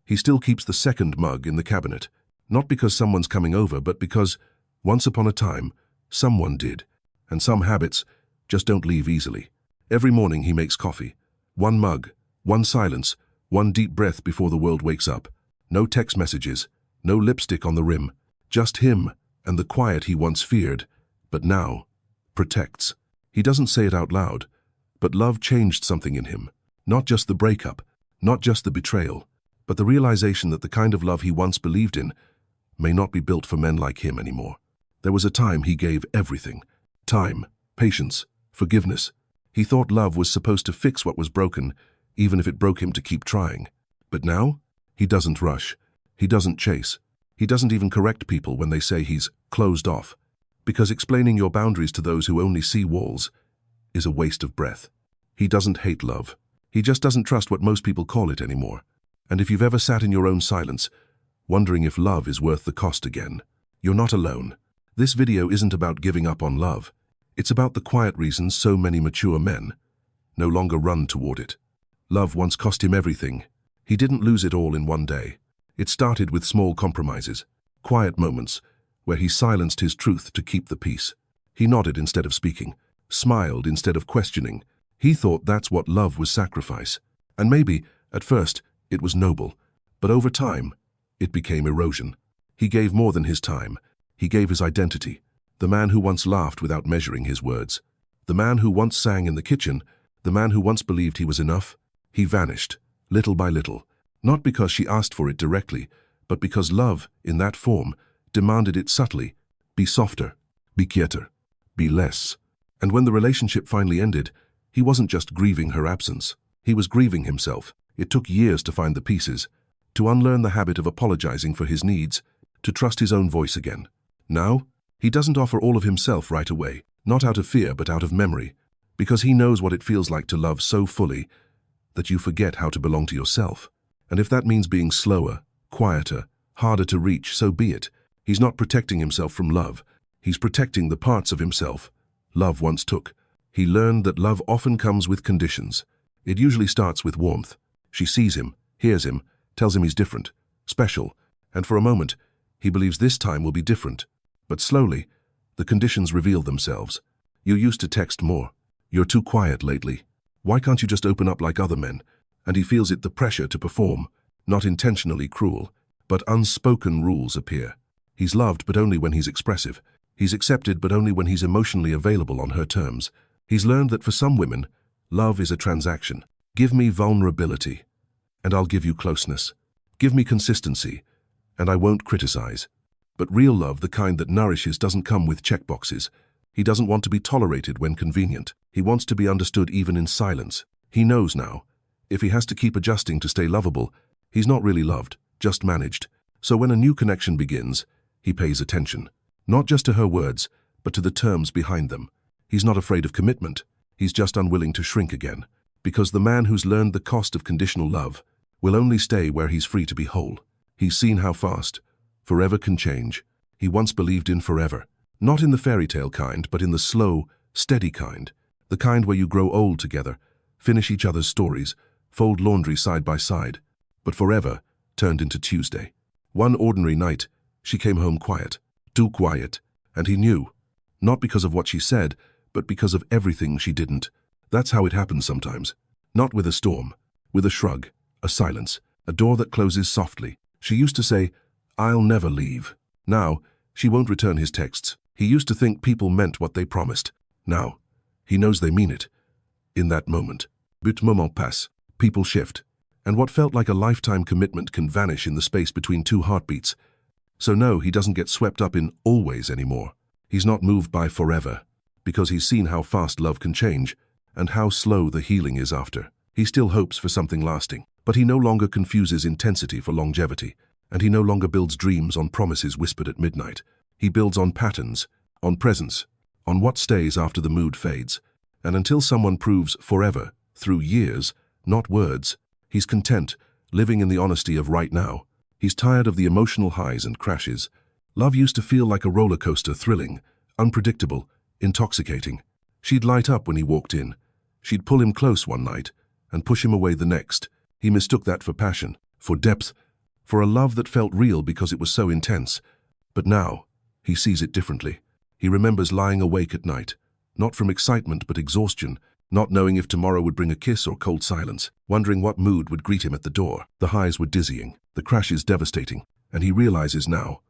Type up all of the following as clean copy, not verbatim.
He still keeps the second mug in the cabinet, not because someone's coming over, but because, once upon a time, someone did. And some habits just don't leave easily. Every morning he makes coffee. One mug, one silence, one deep breath before the world wakes up. No text messages, no lipstick on the rim. Just him and the quiet he once feared, but now protects. He doesn't say it out loud, but love changed something in him. Not just the breakup, not just the betrayal, but the realization that the kind of love he once believed in may not be built for men like him anymore. There was a time he gave everything. Time, patience, forgiveness. He thought love was supposed to fix what was broken, even if it broke him to keep trying. But now, he doesn't rush. He doesn't chase. He doesn't even correct people when they say he's closed off. Because explaining your boundaries to those who only see walls is a waste of breath. He doesn't hate love. He just doesn't trust what most people call it anymore. And if you've ever sat in your own silence, wondering if love is worth the cost again, you're not alone. This video isn't about giving up on love. It's about the quiet reasons so many mature men no longer run toward it. Love once cost him everything. He didn't lose it all in one day. It started with small compromises, quiet moments where he silenced his truth to keep the peace. He nodded instead of speaking, smiled instead of questioning. He thought that's what love was, sacrifice. And maybe, at first, it was noble, but over time, it became erosion. He gave more than his time. He gave his identity. The man who once laughed without measuring his words. The man who once sang in the kitchen. The man who once believed he was enough. He vanished, little by little. Not because she asked for it directly, but because love, in that form, demanded it subtly. Be softer, be quieter, be less. And when the relationship finally ended, he wasn't just grieving her absence. He was grieving himself. It took years to find the pieces, to unlearn the habit of apologizing for his needs, to trust his own voice again. Now, he doesn't offer all of himself right away, not out of fear but out of memory, because he knows what it feels like to love so fully that you forget how to belong to yourself. And if that means being slower, quieter, harder to reach, so be it. He's not protecting himself from love. He's protecting the parts of himself love once took. He learned that love often comes with conditions. It usually starts with warmth. She sees him, hears him, tells him he's different, special, and for a moment, he believes this time will be different. But slowly, the conditions reveal themselves. You used to text more. You're too quiet lately. Why can't you just open up like other men? And he feels it, the pressure to perform, not intentionally cruel, but unspoken rules appear. He's loved, but only when he's expressive. He's accepted, but only when he's emotionally available on her terms. He's learned that for some women, love is a transaction. Give me vulnerability, and I'll give you closeness. Give me consistency, and I won't criticize. But real love, the kind that nourishes, doesn't come with checkboxes. He doesn't want to be tolerated when convenient. He wants to be understood even in silence. He knows now, if he has to keep adjusting to stay lovable, he's not really loved, just managed. So when a new connection begins, he pays attention. Not just to her words, but to the terms behind them. He's not afraid of commitment. He's just unwilling to shrink again. Because the man who's learned the cost of conditional love will only stay where he's free to be whole. He's seen how fast forever can change. He once believed in forever. Not in the fairy tale kind, but in the slow, steady kind. The kind where you grow old together, finish each other's stories, fold laundry side by side. But forever turned into Tuesday. One ordinary night, she came home quiet, too quiet, and he knew. Not because of what she said, but because of everything she didn't. That's how it happens sometimes. Not with a storm, with a shrug, a silence, a door that closes softly. She used to say, "I'll never leave." Now, she won't return his texts. He used to think people meant what they promised. Now, he knows they mean it. In that moment, but moment passe, people shift. And what felt like a lifetime commitment can vanish in the space between two heartbeats. So no, he doesn't get swept up in always anymore. He's not moved by forever, because he's seen how fast love can change and how slow the healing is after. He still hopes for something lasting, but he no longer confuses intensity for longevity, and he no longer builds dreams on promises whispered at midnight. He builds on patterns, on presence, on what stays after the mood fades. And until someone proves forever, through years, not words, he's content, living in the honesty of right now. He's tired of the emotional highs and crashes. Love used to feel like a roller coaster, thrilling, unpredictable, intoxicating. She'd light up when he walked in. She'd pull him close one night and push him away the next. He mistook that for passion, for depth, for a love that felt real because it was so intense. But now, he sees it differently. He remembers lying awake at night, not from excitement but exhaustion, not knowing if tomorrow would bring a kiss or cold silence, wondering what mood would greet him at the door. The highs were dizzying, the crashes devastating, and he realizes now,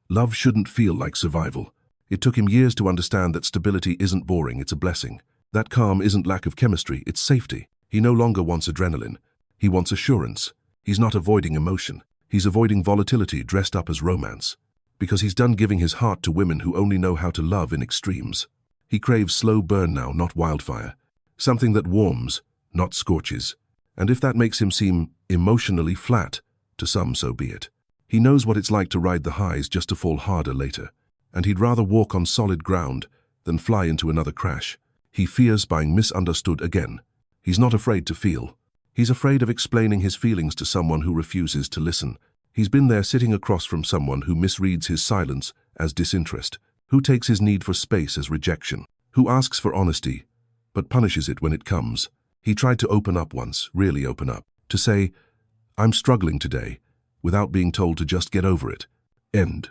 love shouldn't feel like survival. It took him years to understand that stability isn't boring, it's a blessing. That calm isn't lack of chemistry, it's safety. He no longer wants adrenaline. He wants assurance. He's not avoiding emotion. He's avoiding volatility dressed up as romance. Because he's done giving his heart to women who only know how to love in extremes. He craves slow burn now, not wildfire. Something that warms, not scorches. And if that makes him seem emotionally flat, to some so be it. He knows what it's like to ride the highs just to fall harder later. And he'd rather walk on solid ground than fly into another crash. He fears being misunderstood again. He's not afraid to feel. He's afraid of explaining his feelings to someone who refuses to listen. He's been there sitting across from someone who misreads his silence as disinterest, who takes his need for space as rejection, who asks for honesty, but punishes it when it comes. He tried to open up once, really open up, to say, "I'm struggling today," without being told to just get over it. End.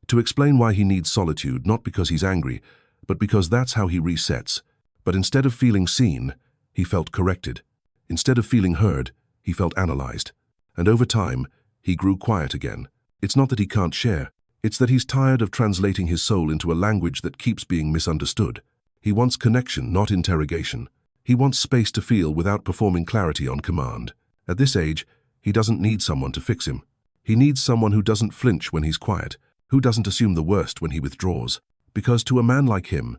To explain why he needs solitude, not because he's angry, but because that's how he resets. But instead of feeling seen, he felt corrected. Instead of feeling heard, he felt analyzed. And over time, he grew quiet again. It's not that he can't share. It's that he's tired of translating his soul into a language that keeps being misunderstood. He wants connection, not interrogation. He wants space to feel without performing clarity on command. At this age, he doesn't need someone to fix him. He needs someone who doesn't flinch when he's quiet, who doesn't assume the worst when he withdraws. Because to a man like him,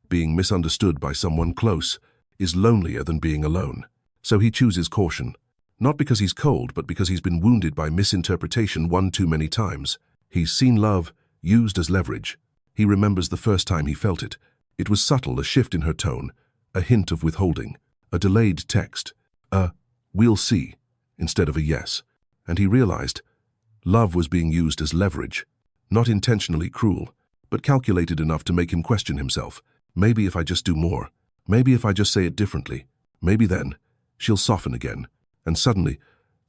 being misunderstood by someone close is lonelier than being alone. So he chooses caution. Not because he's cold, but because he's been wounded by misinterpretation one too many times. He's seen love used as leverage. He remembers the first time he felt it. It was subtle, a shift in her tone, a hint of withholding, a delayed text, a "we'll see" instead of a yes. And he realized love was being used as leverage, not intentionally cruel, but calculated enough to make him question himself. Maybe if I just do more, maybe if I just say it differently, maybe then she'll soften again. And suddenly,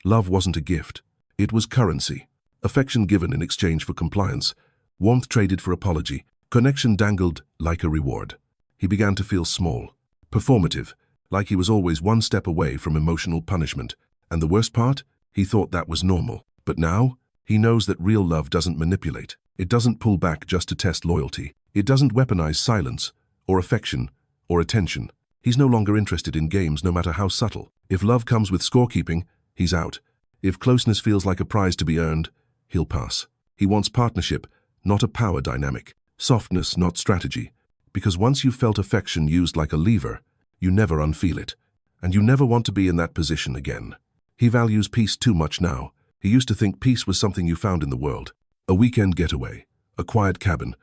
love wasn't a gift. It was currency. Affection given in exchange for compliance, warmth traded for apology, connection dangled like a reward. He began to feel small, performative, like he was always one step away from emotional punishment. And the worst part? He thought that was normal. But now, he knows that real love doesn't manipulate. It doesn't pull back just to test loyalty. It doesn't weaponize silence, or affection, or attention. He's no longer interested in games, no matter how subtle. If love comes with scorekeeping, he's out. If closeness feels like a prize to be earned, he'll pass. He wants partnership, not a power dynamic. Softness, not strategy. Because once you've felt affection used like a lever, you never unfeel it. And you never want to be in that position again. He values peace too much now. He used to think peace was something you found in the world. A weekend getaway, a quiet cabin,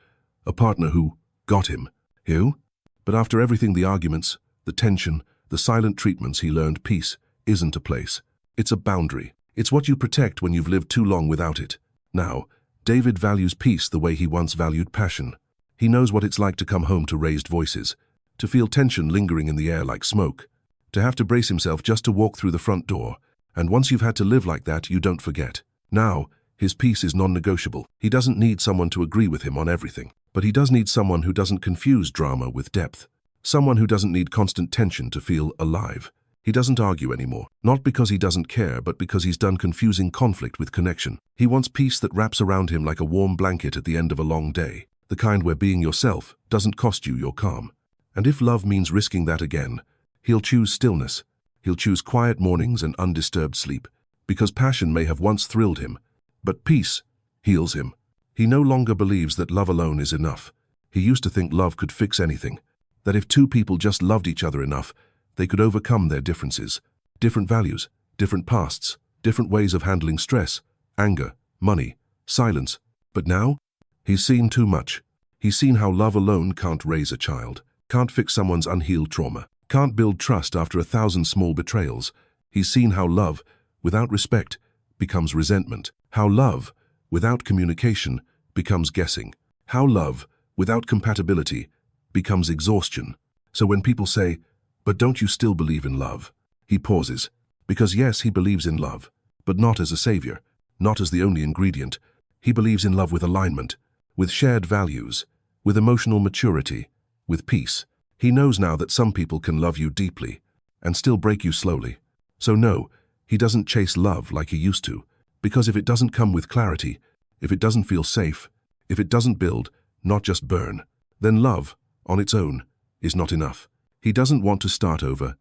a partner who got him. Who? But after everything, the arguments, the tension, the silent treatments, he learned peace isn't a place. It's a boundary. It's what you protect when you've lived too long without it. Now, David values peace the way he once valued passion. He knows what it's like to come home to raised voices, to feel tension lingering in the air like smoke, to have to brace himself just to walk through the front door. And once you've had to live like that, you don't forget. Now, his peace is non-negotiable. He doesn't need someone to agree with him on everything. But he does need someone who doesn't confuse drama with depth. Someone who doesn't need constant tension to feel alive. He doesn't argue anymore, not because he doesn't care, but because he's done confusing conflict with connection. He wants peace that wraps around him like a warm blanket at the end of a long day, the kind where being yourself doesn't cost you your calm. And if love means risking that again, he'll choose stillness. He'll choose quiet mornings and undisturbed sleep, because passion may have once thrilled him, but peace heals him. He no longer believes that love alone is enough. He used to think love could fix anything, that if two people just loved each other enough, they could overcome their differences, different values, different pasts, different ways of handling stress, anger, money, silence. But now, he's seen too much. He's seen how love alone can't raise a child, can't fix someone's unhealed trauma, can't build trust after 1,000 small betrayals. He's seen how love, without respect, becomes resentment, how love, without communication, becomes guessing, how love, without compatibility, becomes exhaustion. So when people say, "But don't you still believe in love?" he pauses. Because yes, he believes in love, but not as a savior, not as the only ingredient. He believes in love with alignment, with shared values, with emotional maturity, with peace. He knows now that some people can love you deeply and still break you slowly. So no, he doesn't chase love like he used to, because if it doesn't come with clarity, if it doesn't feel safe, if it doesn't build, not just burn, then love, on its own, is not enough. He doesn't want to start over,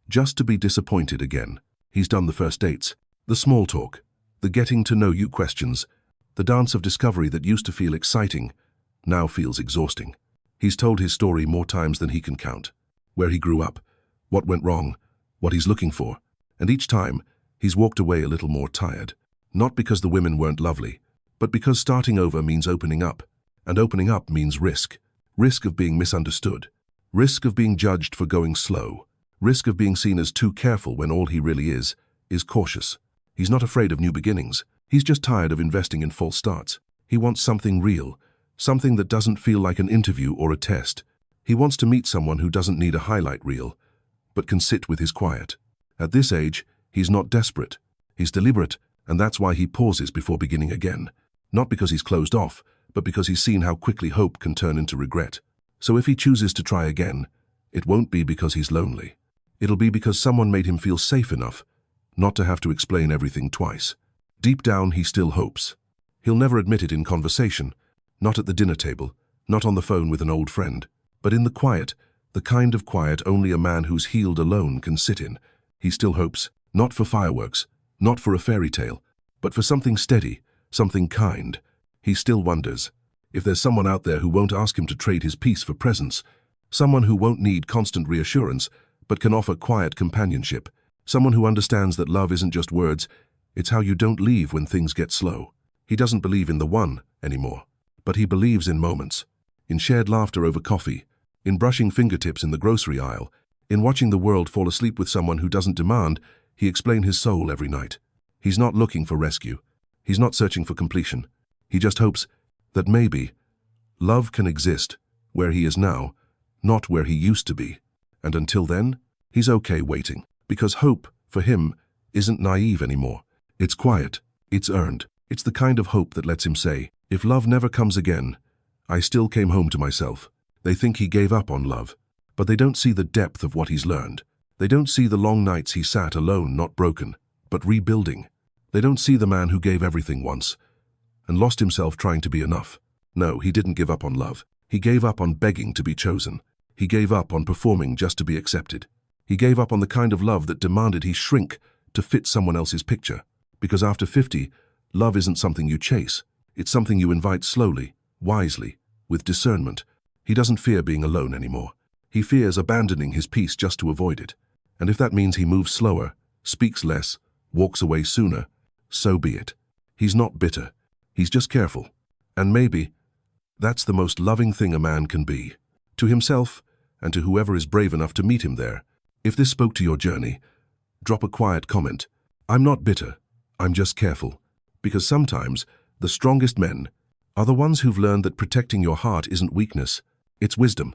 just to be disappointed again. He's done the first dates, the small talk, the getting to know you questions, the dance of discovery that used to feel exciting, now feels exhausting. He's told his story more times than he can count. Where he grew up, what went wrong, what he's looking for, and each time, he's walked away a little more tired. Not because the women weren't lovely, but because starting over means opening up, and opening up means risk. Risk of being misunderstood, risk of being judged for going slow, risk of being seen as too careful when all he really is cautious. He's not afraid of new beginnings. He's just tired of investing in false starts. He wants something real, something that doesn't feel like an interview or a test. He wants to meet someone who doesn't need a highlight reel, but can sit with his quiet. At this age, he's not desperate. He's deliberate, and that's why he pauses before beginning again. Not because he's closed off, but because he's seen how quickly hope can turn into regret. So if he chooses to try again, it won't be because he's lonely. It'll be because someone made him feel safe enough not to have to explain everything twice. Deep down, he still hopes. He'll never admit it in conversation, not at the dinner table, not on the phone with an old friend, but in the quiet, the kind of quiet only a man who's healed alone can sit in. He still hopes, not for fireworks, not for a fairy tale, but for something steady, something kind. He still wonders if there's someone out there who won't ask him to trade his peace for presence, someone who won't need constant reassurance, but can offer quiet companionship, someone who understands that love isn't just words, it's how you don't leave when things get slow. He doesn't believe in the one anymore, but he believes in moments, in shared laughter over coffee, in brushing fingertips in the grocery aisle, in watching the world fall asleep with someone who doesn't demand he explain his soul every night. He's not looking for rescue. He's not searching for completion. He just hopes that maybe love can exist where he is now, not where he used to be. And until then, he's okay waiting, because hope, for him, isn't naive anymore. It's quiet, it's earned. It's the kind of hope that lets him say, if love never comes again, I still came home to myself. They think he gave up on love, but they don't see the depth of what he's learned. They don't see the long nights he sat alone, not broken, but rebuilding. They don't see the man who gave everything once and lost himself trying to be enough. No, he didn't give up on love. He gave up on begging to be chosen. He gave up on performing just to be accepted. He gave up on the kind of love that demanded he shrink to fit someone else's picture. Because after 50, love isn't something you chase. It's something you invite slowly, wisely, with discernment. He doesn't fear being alone anymore. He fears abandoning his peace just to avoid it. And if that means he moves slower, speaks less, walks away sooner, so be it. He's not bitter. He's just careful. And maybe that's the most loving thing a man can be. To himself and to whoever is brave enough to meet him there. If this spoke to your journey, drop a quiet comment. I'm not bitter. I'm just careful. Because sometimes the strongest men are the ones who've learned that protecting your heart isn't weakness, it's wisdom.